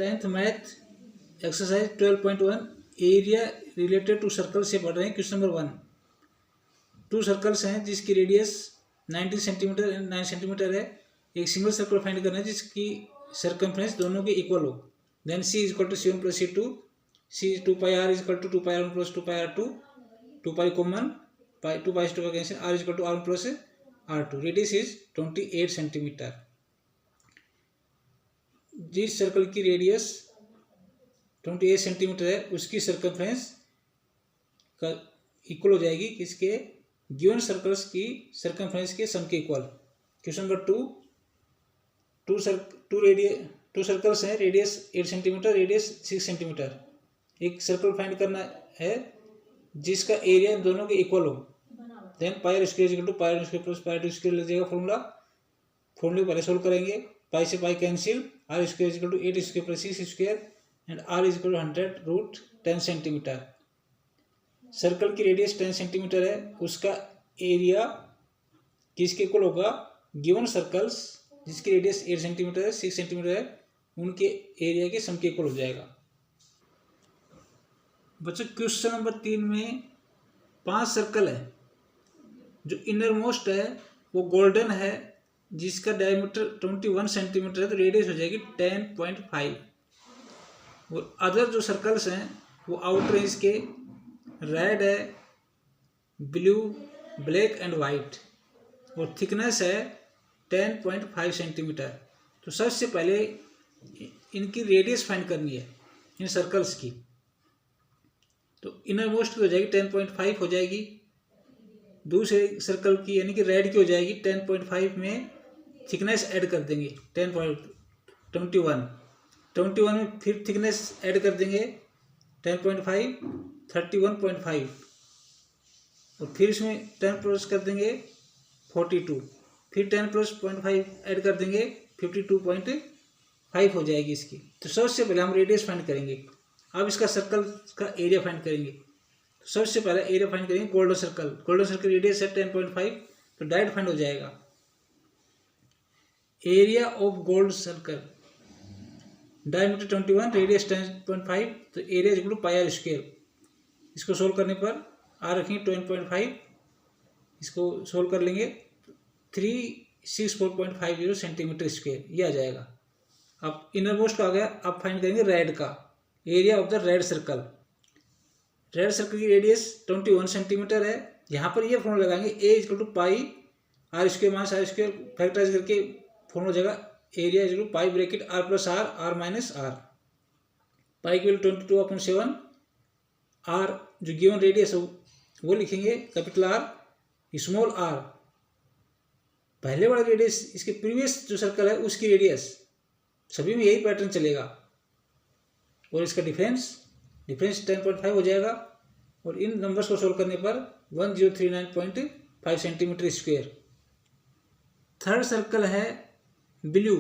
10th math exercise 12.1 area related to circle से पढ़ रहे हैं। क्वेश्चन नंबर 1, 2 सर्कल्स हैं जिसकी रेडियस 19 सेंटीमीटर एंड 9 सेंटीमीटर है। एक सिंगल सर्कल फाइंड करना है जिसकी सर्कमफ्रेंस दोनों के इक्वल हो। Then C is equal to C1 plus C2, C 2 pi R is equal to 2 pi R1 plus 2 pi R2, 2 pi common, 2 pi 2 pi cancel, R is equal to R1 plus R2। Radius is 28 centimetre. जिस circle की radius 28 centimetre है उसकी circumference का equal हो जाएगी किसके, given circles की circumference के सम के equal. Question number 2, two circles हैं, रेडियस 8 सेंटीमीटर, रेडियस 6 सेंटीमीटर। एक सर्कल फाइंड करना है जिसका एरिया दोनों के इक्वल हो। Then pi R square equal to pi R square plus pi two square लग जाएगा फॉर्मूला पहले सोल्व करेंगे। पाई से pi cancel, R square equal to 8 square plus 6 square and R is equal to 100√10 centimetre. Circle की radius 10 centimetre है, उसका area किसके equal होगा, गिवन सर्कल्स जिसकी रेडियस 8 सेंटीमीटर है, 6 सेंटीमीटर है, उनके एरिया के सम के इक्वल हो जाएगा। बच्चों क्वेश्चन नंबर 3 में 5 सर्कल है। जो इनर मोस्ट है वो गोल्डन है जिसका डायमीटर 21 सेंटीमीटर है, तो रेडियस हो जाएगी 10.5। और अदर जो सर्कल्स हैं वो आउटर है, इसके रेड है, ब्लू, ब्लैक एंड वाइट, और थिकनेस है 10.5 सेंटीमीटर। तो सबसे पहले इनकी रेडियस फाइंड करनी है इन सर्कल्स की। तो इनर मोस्ट की हो जाएगी 10.5 हो जाएगी, दूसरे सर्कल की यानी कि रेड की हो जाएगी 10.5 में थिकनेस ऐड कर देंगे 21 में फिर थिकनेस ऐड कर देंगे 10.5, 31.5, और फिर इसमें 10 प्लस कर देंगे 42, फिर 10 प्लस 0.5 ऐड कर देंगे 52.5 हो जाएगी इसकी। तो सबसे पहले हम रेडियस फाइंड करेंगे। अब इसका सर्कल का एरिया फाइंड करेंगे। तो सबसे पहले एरिया फाइंड करेंगे गोल्डन सर्कल रेडियस है 10.5, तो डायरेक्ट फाइंड हो जाएगा। Area of gold circle diameter 21, radius 10.5, तो area equal to pi R square. इसको सोल्व करने पर आर रखेंगे 10.5, इसको सोल्व कर लेंगे 364.50 सेंटीमीटर स्क्वायर, ये आ जाएगा। अब इनर मोस्ट का आ गया। अब फाइंड करेंगे रेड का area of the red circle. Red circle की रेडियस 21 सेंटीमीटर है। यहाँ पर ये फॉर्मूला लगाएंगे A equal to pi R square minus R square, factorise करके फॉर्मूला हो जाएगा area equal to pi bracket R plus R, R minus R. Pi equal 22/7, R जो गिवन रेडियस है वो लिखेंगे कैपिटल आर, स्मॉल आर पहले वाला radius, इसके प्रीवियस जो सर्कल है उसकी रेडियस, सभी में यही पैटर्न चलेगा। और इसका डिफरेंस 10.5 हो जाएगा। और इन नंबर्स को सोल्व करने पर 1039.5 सेंटीमीटर स्क्वायर। थर्ड सर्कल है ब्लू,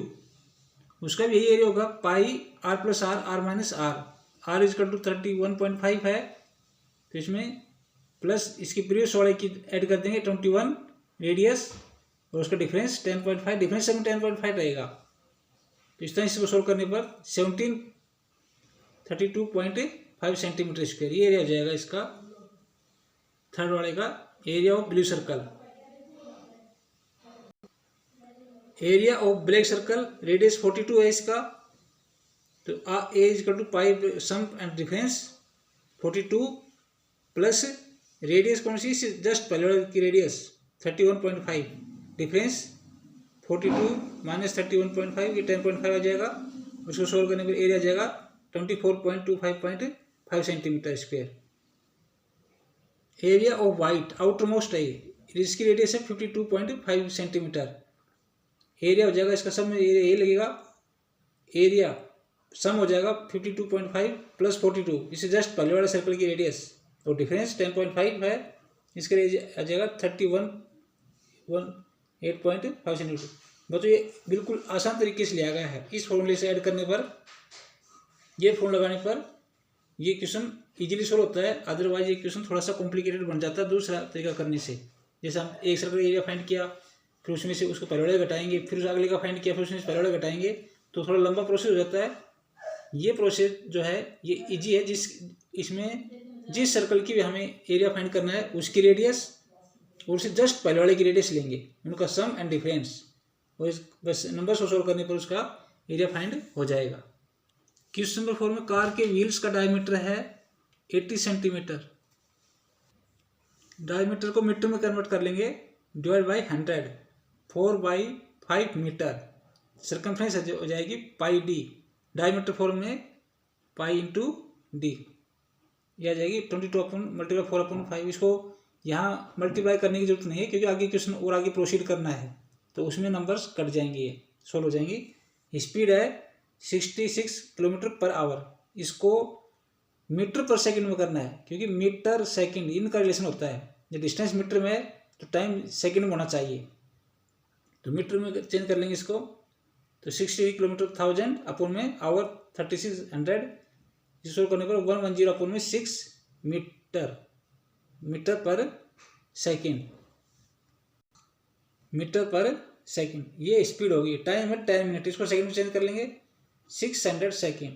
उसका भी यही एरिया होगा pi R plus R, R minus R. R is equal to 31.5 है, तो इसमें प्लस इसकी प्रीवियस वाले की ऐड कर देंगे 21 रेडियस, और उसका डिफरेंस 10.5, डिफरेंस में 10.5 रहेगा। तो इस तरह इसको सोल्व करने पर 1732.5 सेंटीमीटर स्क्वायर, ये एरिया हो जाएगा इसका थर्ड वाले का area of blue circle. Area of black circle radius 42 है इसका, तो A is equal to pi sum and difference 42 plus radius कौन सी, जस्ट पहले वाले की रेडियस 31.5, डिफरेंस 42 माइनस 31.5, ये 10.5 आ जाएगा। उसको सोल्व करने पर एरिया आ जाएगा 24.25 centimetre square. Area of white outer most है, इसकी रेडियस है 52.5 सेंटीमीटर। एरिया हो जाएगा इसका सम एरिया ये लगेगा, एरिया सम हो जाएगा 52.5 प्लस 42, इससे जस्ट पहले वाले सर्कल की रेडियस, और डिफरेंस 10.5 है, इसका एरिया आ जाएगा 31.8 सेंटीमीटर। बच्चों ये बिल्कुल आसान तरीके से लिया गया है। इस फॉर्मूले से ऐड करने पर, ये फॉर्मूला लगाने पर ये क्वेश्चन इजीली सोल्व होता है। अदरवाइज ये क्वेश्चन थोड़ा सा कॉम्प्लिकेटेड बन जाता है दूसरा तरीका करने से। जैसे हम एक सर्कल एरिया फाइंड किया, फिर उसमें से उसको पहले वाले घटाएंगे, फिर उस अगले का फाइंड किया, फिर उसमें से पहले वाले घटाएंगे, तो थोड़ा लंबा प्रोसेस हो जाता है। ये प्रोसेस जो है ये इजी है, इसमें जिस सर्कल की भी हमें एरिया फाइंड करना है उसकी रेडियस और उससे जस्ट पहले वाले की रेडियस लेंगे, उनका सम एंड डिफरेंस, और बस नंबर को सोल्व करने पर उसका एरिया फाइंड हो जाएगा। क्वेश्चन नंबर 4 में कार के व्हील्स का डायमीटर है 80 सेंटीमीटर। डायमीटर को मीटर में कन्वर्ट कर लेंगे, डिवाइड बाई 100, 4/5 मीटर। सर्कमफ्रेंस हो जाएगी पाई डी, डायमीटर फॉर्म में पाई इंटू डी, यह आ जाएगी 22/4/5। इसको यहाँ मल्टीप्लाई करने की जरूरत नहीं है क्योंकि आगे क्वेश्चन और आगे प्रोसीड करना है, तो उसमें नंबर्स कट जाएंगे, ये सोल्व हो जाएंगी। स्पीड है 66 किलोमीटर पर आवर, इसको मीटर पर सेकंड में करना है क्योंकि मीटर सेकंड इनका रिलेशन होता है, जब डिस्टेंस मीटर में है तो टाइम सेकंड में होना चाहिए, तो मीटर में चेंज कर लेंगे इसको। तो 60 किलोमीटर 1000 अपन में आवर 3600, इसे सोल्व करने पर 110 अपन में 6 मीटर पर सेकंड, मीटर पर सेकंड ये स्पीड होगी। टाइम है 10 मिनट, इसको सेकंड में चेंज कर लेंगे 600 second.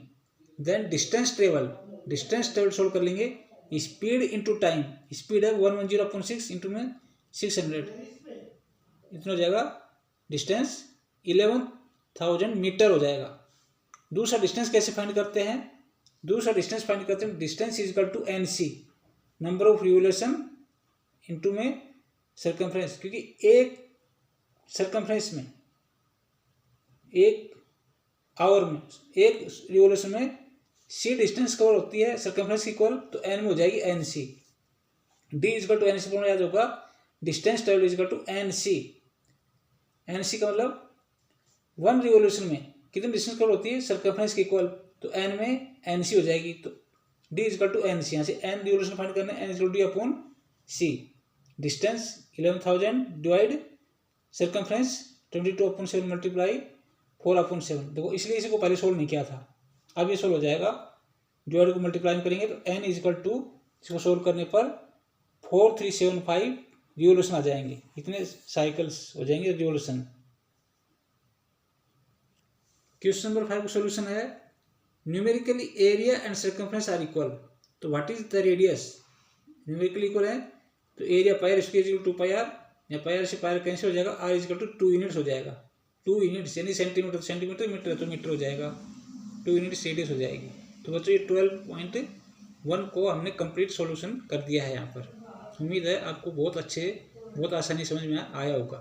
Then distance travel solve कर लेंगे, स्पीड इंटू टाइम, स्पीड है 110/6 इंटू में 600, इतना हो जाएगा डिस्टेंस 11,000 मीटर हो जाएगा। दूसरा डिस्टेंस कैसे फाइंड करते हैं? Distance is equal to NC, number of revolution into में सर्कमफ्रेंस, क्योंकि एक सर्कमफ्रेंस में एक आवर में एक रिवोल्यूशन में C डिस्टेंस कवर होती है सर्कमफ्रेंस की इक्वल, तो N में हो जाएगी NC। D is equal to NC पर याद होगा, distance travel is equal to NC का मतलब 1 रिवोल्यूशन में कितनी डिस्टेंस कवर होती है सर्कमफ्रेंस की इक्वल, तो N में NC हो जाएगी, तो D is equal to NC। यहाँ से N रिवोल्यूशन फाइंड करना है, N is equal to D upon C। Distance 11,000 divide circumference 22/7 multiply 4/7। देखो इसलिए इसी को पहले सोल्व नहीं किया था, अब ये सोल्व हो जाएगा। डिवाइड को मल्टीप्लाई करेंगे तो N इज इक्वल टू, इसको सोल्व करने पर 4375 रिवोल्यूशन आ जाएंगे, इतने साइकिल्स हो जाएंगे रिवोल्यूशन। क्वेश्चन नंबर 5 का सोल्यूशन है, numerically area and circumference are equal, तो what is the radius? Numerically equal है तो area pi R square equal to pi R, या पायर से पायर कैंसिल हो जाएगा, R is equal to 2 units हो जाएगा। 2 यूनिट्स यानी सेंटीमीटर सेंटीमीटर, मीटर तो मीटर हो जाएगा, 2 यूनिट्स रेडियस हो जाएगी। तो बच्चों ये 12.1 को हमने कंप्लीट सॉल्यूशन कर दिया है यहाँ पर। उम्मीद है आपको बहुत आसानी समझ में आया होगा।